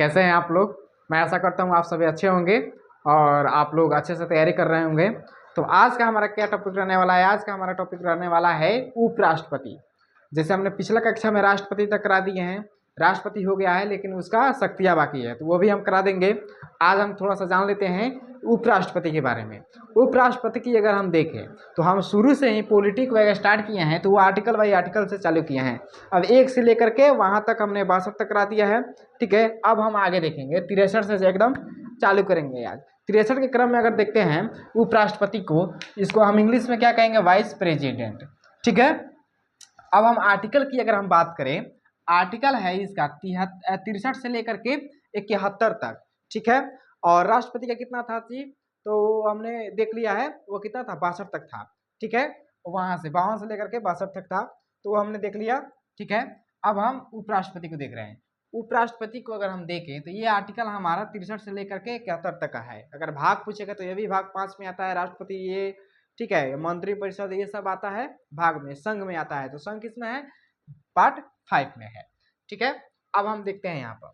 कैसे हैं आप लोग। मैं आशा करता हूँ आप सभी अच्छे होंगे और आप लोग अच्छे से तैयारी कर रहे होंगे। तो आज का हमारा क्या टॉपिक रहने वाला है? आज का हमारा टॉपिक रहने वाला है उपराष्ट्रपति। जैसे हमने पिछला कक्षा में राष्ट्रपति तक करा दिए हैं, राष्ट्रपति हो गया है लेकिन उसका शक्तियाँ बाकी है, तो वो भी हम करा देंगे। आज हम थोड़ा सा जान लेते हैं उपराष्ट्रपति के बारे में। उपराष्ट्रपति की अगर हम देखें तो हम शुरू से ही पॉलिटिक वगैरह स्टार्ट किए हैं, तो वो आर्टिकल बाई आर्टिकल से चालू किए हैं। अब 1 से लेकर के वहाँ तक हमने 62 तक करा दिया है। ठीक है, अब हम आगे देखेंगे 63 से एकदम चालू करेंगे। आज 63 के क्रम में अगर देखते हैं उपराष्ट्रपति को, इसको हम इंग्लिश में क्या कहेंगे? Vice president. ठीक है, अब हम आर्टिकल की अगर हम बात करें, आर्टिकल है इसका 63 से लेकर के 71 तक। ठीक है, और राष्ट्रपति का कितना था जी? तो हमने देख लिया है वो कितना था, 62 तक था। ठीक है, वहां से 52 से लेकर के 62 तक था, तो वो हमने देख लिया। ठीक है, अब हम उपराष्ट्रपति को देख रहे हैं। उपराष्ट्रपति को अगर हम देखें तो ये आर्टिकल हमारा 63 से लेकर के 71 तक का है। अगर भाग पूछेगा तो ये भी भाग 5 में आता है राष्ट्रपति, ये ठीक है, मंत्रिपरिषद ये सब आता है भाग में, संघ में आता है। तो संघ किसमें है? पार्ट 5 में है। ठीक है, अब हम देखते हैं यहाँ पर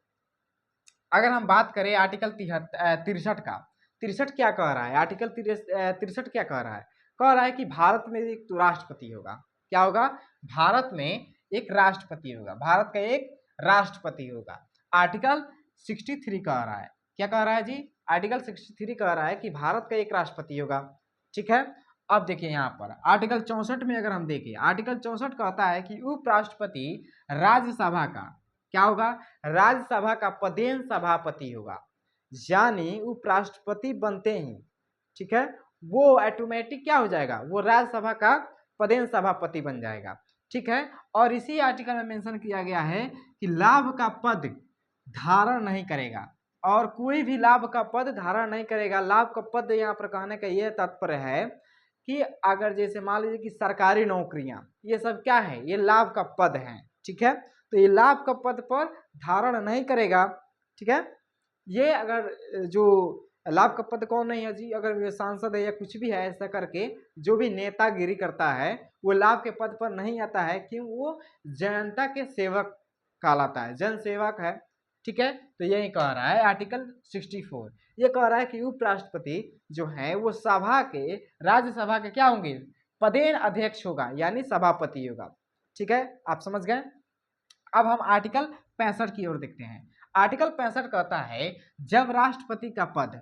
अगर हम बात करें आर्टिकल 63 का, 63 क्या कह रहा है? आर्टिकल 63 क्या कह रहा है? कह रहा है कि भारत में एक तो राष्ट्रपति होगा। क्या होगा? भारत में एक राष्ट्रपति होगा, भारत का एक राष्ट्रपति होगा। आर्टिकल 63 कह रहा है, क्या कह रहा है जी? आर्टिकल 63 कह रहा है कि भारत का एक राष्ट्रपति होगा। ठीक है, अब देखिए यहाँ पर आर्टिकल 64 में अगर हम देखें, आर्टिकल 64 कहता है कि उपराष्ट्रपति राज्यसभा का क्या होगा? राज्यसभा का पदेन सभापति होगा। यानी उपराष्ट्रपति बनते ही, ठीक है, वो ऑटोमेटिक क्या हो जाएगा? वो राज्यसभा का पदेन सभापति बन जाएगा। ठीक है, और इसी आर्टिकल में मेंशन किया गया है कि लाभ का पद धारण नहीं करेगा, और कोई भी लाभ का पद धारण नहीं करेगा। लाभ का पद यहाँ पर कहने का यह तात्पर्य है कि अगर जैसे मान लीजिए कि सरकारी नौकरियां, ये सब क्या है? ये लाभ का पद है। ठीक है, तो ये लाभ का पद पर धारण नहीं करेगा। ठीक है, ये अगर जो लाभ का पद कौन नहीं है जी? अगर सांसद है या कुछ भी है, ऐसा करके जो भी नेतागिरी करता है वो लाभ के पद पर नहीं आता है, क्यों? वो जनता के सेवक कहलाता है, जन सेवक है। ठीक है, तो यही कह रहा है आर्टिकल 64। ये कह रहा है कि उपराष्ट्रपति जो है वो सभा के, राज्यसभा के क्या होंगे? पदेन अध्यक्ष होगा, यानी सभापति होगा। ठीक है, आप समझ गए। अब हम आर्टिकल 65 की ओर देखते हैं। आर्टिकल 65 कहता है जब राष्ट्रपति का पद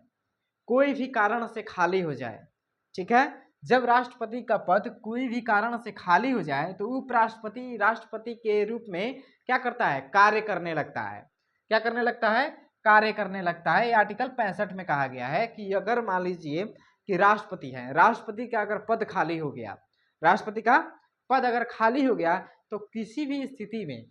कोई भी कारण से खाली हो जाए, ठीक है, जब राष्ट्रपति का पद कोई भी कारण से खाली हो जाए तो उपराष्ट्रपति राष्ट्रपति के रूप में क्या करता है? कार्य करने लगता है। क्या करने लगता है? कार्य करने लगता है। आर्टिकल 65 में कहा गया है कि अगर मान लीजिए कि राष्ट्रपति है, राष्ट्रपति का अगर पद खाली हो गया, राष्ट्रपति का पद अगर खाली हो गया, तो किसी भी स्थिति में,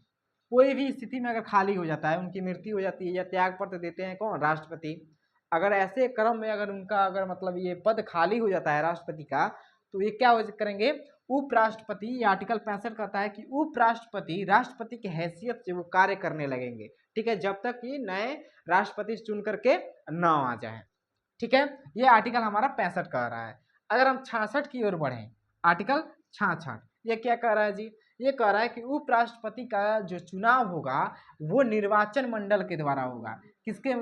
कोई भी स्थिति में अगर खाली हो जाता है, उनकी मृत्यु हो जाती है या त्याग पत्र देते हैं कौन? राष्ट्रपति। अगर ऐसे क्रम में अगर उनका अगर मतलब ये पद खाली हो जाता है राष्ट्रपति का, तो ये क्या करेंगे? उपराष्ट्रपति, आर्टिकल 65 कहता है कि उपराष्ट्रपति राष्ट्रपति की हैसियत से वो कार्य करने लगेंगे। ठीक है, जब तक कि नए राष्ट्रपति चुन करके न आ जाए। ठीक है, ये आर्टिकल हमारा 65 कह रहा है। अगर हम 66 की ओर बढ़े, आर्टिकल 66 ये क्या कह रहा है जी? ये कह रहा है कि उपराष्ट्रपति का जो चुनाव होगा वो निर्वाचन मंडल के द्वारा होगा। किसके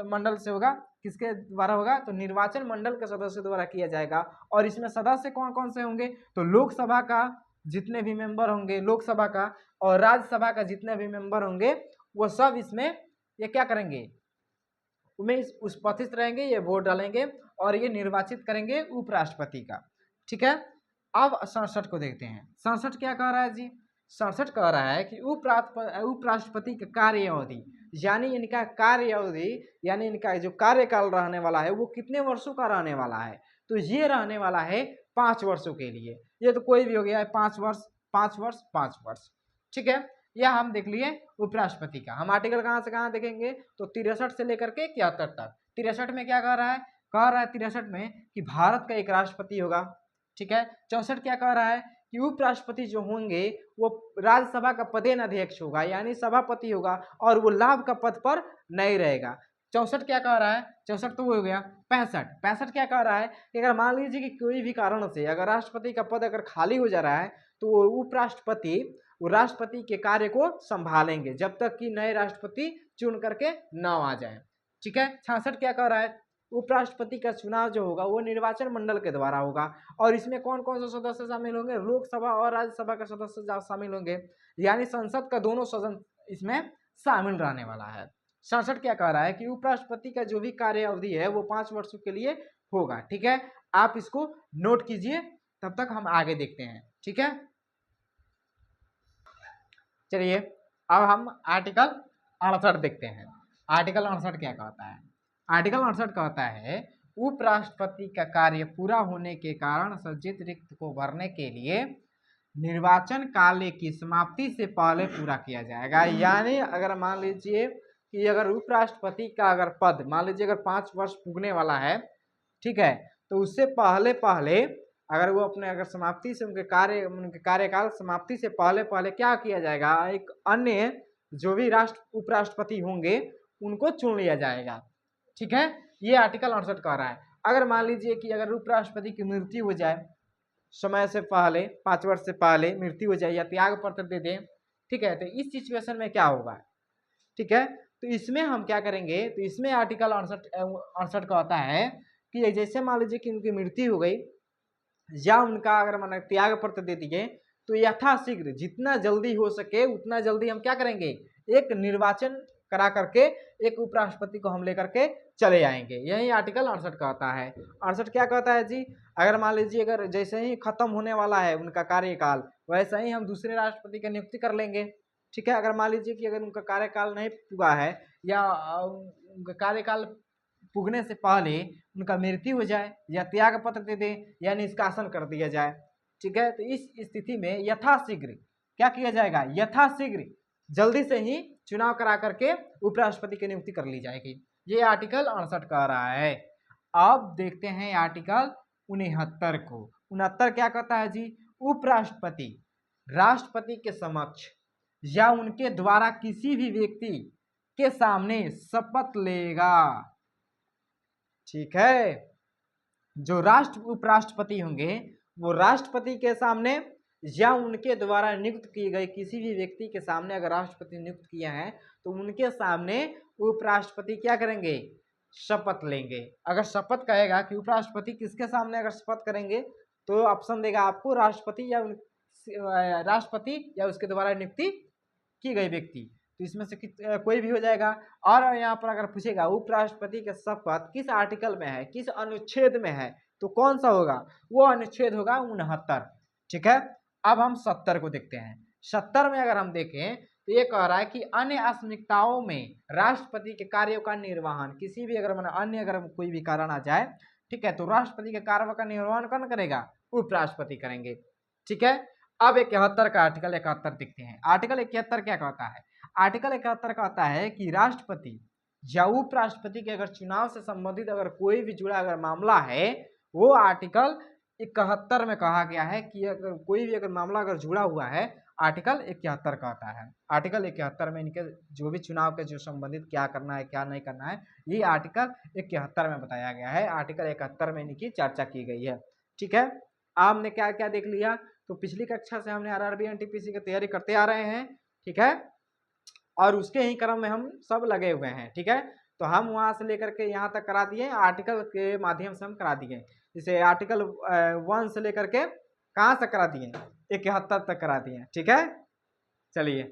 मंडल से होगा? किसके द्वारा होगा? तो निर्वाचन मंडल के सदस्य द्वारा किया जाएगा। और इसमें सदस्य कौन कौन से होंगे? तो लोकसभा का जितने भी मेंबर होंगे, लोकसभा का और राज्यसभा का जितने भी मेंबर होंगे, वो सब इसमें ये क्या करेंगे? उनमें उपस्थित रहेंगे, ये वोट डालेंगे और ये निर्वाचित करेंगे उपराष्ट्रपति का। ठीक है, अब 67 को देखते हैं। 67 क्या कह रहा है जी? 67 कह रहा है कि उपराष्ट्रपति का कार्य अवधि, यानी इनका कार्य अवधि, यानी इनका जो कार्यकाल रहने वाला है वो कितने वर्षों का रहने वाला है? तो ये रहने वाला है 5 वर्षों के लिए। ये तो कोई भी हो गया है, 5 वर्ष 5 वर्ष 5 वर्ष। ठीक है, यह हम देख लिए उपराष्ट्रपति का। हम आर्टिकल कहाँ से कहाँ देखेंगे? तो 63 से लेकर के 71 तक। 63 में क्या कह रहा है? कह रहा है 63 में कि भारत का एक राष्ट्रपति होगा। ठीक है, 64 क्या कह रहा है? कि उपराष्ट्रपति जो होंगे वो राज्यसभा का पदेन अध्यक्ष होगा, यानी सभापति होगा, और वो लाभ का पद पर नहीं रहेगा। 64 क्या कह रहा है? 64 तो वो हो गया। 65 क्या कह रहा है कि अगर मान लीजिए कि कोई भी कारण से अगर राष्ट्रपति का पद अगर खाली हो जा रहा है, तो वो उपराष्ट्रपति वो राष्ट्रपति के कार्य को संभालेंगे जब तक कि नए राष्ट्रपति चुन करके नाम आ जाए। ठीक है, 66 क्या कह रहा है, उपराष्ट्रपति का चुनाव जो होगा वो निर्वाचन मंडल के द्वारा होगा और इसमें कौन कौन से सदस्य शामिल होंगे, लोकसभा और राज्यसभा के सदस्य शामिल होंगे, यानी संसद का दोनों सदन इसमें शामिल रहने वाला है। 67 क्या कह रहा है कि उपराष्ट्रपति का जो भी कार्य अवधि है वो 5 वर्षों के लिए होगा। ठीक है, आप इसको नोट कीजिए, तब तक हम आगे देखते हैं। ठीक है, चलिए अब हम आर्टिकल 68 देखते हैं। आर्टिकल 68 क्या कहता है, आर्टिकल 68 कहता है उपराष्ट्रपति का कार्य पूरा होने के कारण सृजित रिक्त को भरने के लिए निर्वाचन काल की समाप्ति से पहले पूरा किया जाएगा। यानी अगर मान लीजिए कि अगर उपराष्ट्रपति का अगर पद मान लीजिए अगर 5 वर्ष पुगने वाला है, ठीक है, तो उससे पहले पहले अगर वो अपने अगर समाप्ति से उनके कार्यकाल समाप्ति से पहले पहले क्या किया जाएगा, एक अन्य जो भी उपराष्ट्रपति होंगे उनको चुन लिया जाएगा। ठीक है, ये आर्टिकल 68 कह रहा है। अगर मान लीजिए कि अगर उपराष्ट्रपति की मृत्यु हो जाए समय से पहले, 5 वर्ष से पहले मृत्यु हो जाए या त्याग पत्र दे दें, ठीक है, तो इस सिचुएशन में क्या होगा। ठीक है, तो इसमें हम क्या करेंगे, तो इसमें आर्टिकल 68 कहता है कि जैसे मान लीजिए कि उनकी मृत्यु हो गई या उनका अगर मान त्याग पत्र दे दिए, तो यथाशीघ्र जितना जल्दी हो सके उतना जल्दी हम क्या करेंगे, एक निर्वाचन करा करके एक उपराष्ट्रपति को हम लेकर के चले आएंगे। यही आर्टिकल 68 कहता है। 68 क्या कहता है जी, अगर मान लीजिए अगर जैसे ही खत्म होने वाला है उनका कार्यकाल, वैसे ही हम दूसरे राष्ट्रपति की नियुक्ति कर लेंगे। ठीक है, अगर मान लीजिए कि अगर उनका कार्यकाल नहीं पुगा है या उनका कार्यकाल पुगने से पहले उनका मृत्यु हो जाए या त्याग पत्र दे दें या निष्कासन कर दिया जाए, ठीक है, तो इस स्थिति में यथाशीघ्र क्या किया जाएगा, यथाशीघ्र जल्दी से ही चुनाव करा करके उपराष्ट्रपति की नियुक्ति कर ली जाएगी। ये आर्टिकल 68 कह रहा है। अब देखते हैं आर्टिकल 69 को। 69 क्या कहता है जी, उपराष्ट्रपति राष्ट्रपति के समक्ष या उनके द्वारा किसी भी व्यक्ति के सामने शपथ लेगा। ठीक है, जो उपराष्ट्रपति होंगे वो राष्ट्रपति के सामने या उनके द्वारा नियुक्त किए गए किसी भी व्यक्ति के सामने, अगर राष्ट्रपति नियुक्त किया है तो उनके सामने उपराष्ट्रपति क्या करेंगे, शपथ लेंगे। अगर शपथ कहेगा कि उपराष्ट्रपति किसके सामने अगर शपथ करेंगे तो ऑप्शन देगा आपको राष्ट्रपति या उसके द्वारा नियुक्ति की गई व्यक्ति, तो इसमें से कोई भी हो जाएगा। और यहाँ पर अगर पूछेगा उपराष्ट्रपति का शपथ किस आर्टिकल में है, किस अनुच्छेद में है, तो कौन सा होगा, वो अनुच्छेद होगा 69। ठीक है, अब हम 70 को देखते हैं। 70 में अगर हम देखें तो ये कह रहा है कि अन्य आकस्मिकताओं में राष्ट्रपति के कार्यों का निर्वहन, किसी भी अगर अन्य अगर कोई भी कारण आ जाए, ठीक है, तो राष्ट्रपति के कार्यों का निर्वहन कौन करेगा, उपराष्ट्रपति करेंगे। ठीक है, अब 71 का आर्टिकल 71 देखते हैं। आर्टिकल 71 क्या कहता है, आर्टिकल 71 कहता है कि राष्ट्रपति या उपराष्ट्रपति के अगर चुनाव से संबंधित अगर कोई भी जुड़ा अगर मामला है, वो आर्टिकल 71 में कहा गया है कि अगर कोई भी अगर मामला अगर जुड़ा हुआ है, आर्टिकल 71 कहता है। आर्टिकल 71 में इनके जो भी चुनाव के जो संबंधित क्या करना है क्या नहीं करना है, ये आर्टिकल 71 में बताया गया है। आर्टिकल 71 में इनकी चर्चा की गई है। ठीक है, आपने क्या क्या देख लिया, तो पिछली कक्षा से हमने आरआरबी एनटीपीसी की तैयारी करते आ रहे हैं। ठीक है, और उसके ही क्रम में हम सब लगे हुए हैं। ठीक है, तो हम वहां से लेकर के यहाँ तक करा दिए, आर्टिकल के माध्यम से हम करा दिए। जैसे आर्टिकल 1 से लेकर के कहाँ तक करा दिए, 71 तक करा दिए। ठीक है, चलिए